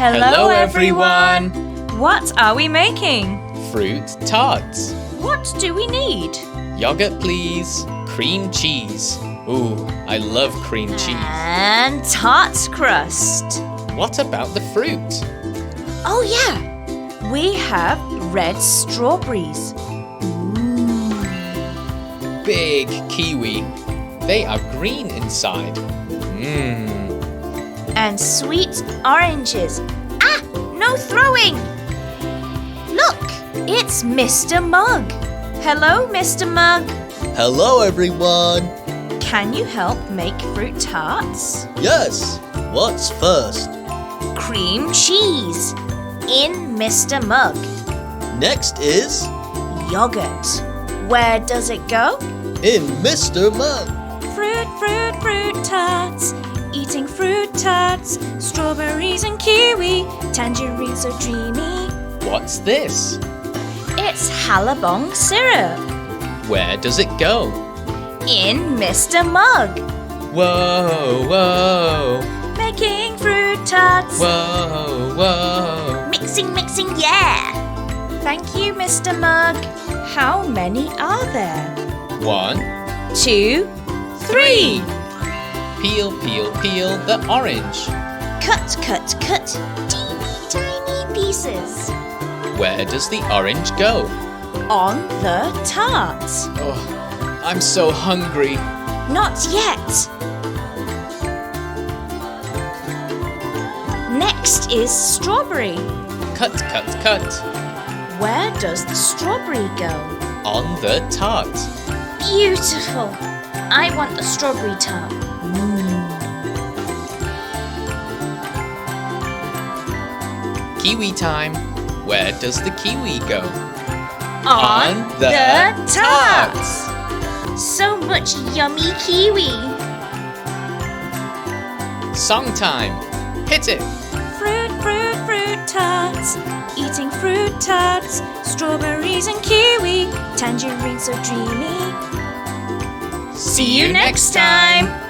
Hello everyone! What are we making? Fruit tarts. What do we need? Yogurt please. Cream cheese. Ooh, I love cream cheese. And tart crust. What about the fruit? Oh yeah, we have red strawberries. Big kiwi. They are green inside. And sweet oranges. Ah, no throwing! Look, it's Mr. Mug. Hello, Mr. Mug. Hello everyone! Can you help make fruit tarts? Yes! What's first? Cream cheese in Mr. Mug. Next is Yogurt. Where does it go? in Mr. Mug. Fruit, fruit, fruit tarts. Eating fruit tarts. Strawberries and kiwi. Tangerines so dreamy. What's this? It's Hallabong syrup. Where does it go? In Mr. Mug. Whoa, whoa. Making fruit tarts. Whoa, whoa. Mixing, mixing, yeah. Thank you, Mr. Mug. How many are there? 1, 2, 3. Peel, peel, peel the orange. Cut, cut, cut. Teeny tiny pieces. Where does the orange go? On the tart. Oh, I'm so hungry. Not yet. Next is strawberry. Cut, cut, cut. Where does the strawberry go? On the tart. Beautiful. I want the strawberry tart. Kiwi time. Where does the kiwi go? On the tart. So much yummy kiwi. Song time. Hit it. Fruit, fruit, fruit tarts. Eating fruit tarts. Strawberries and kiwi. Tangerines so dreamy. See you next time.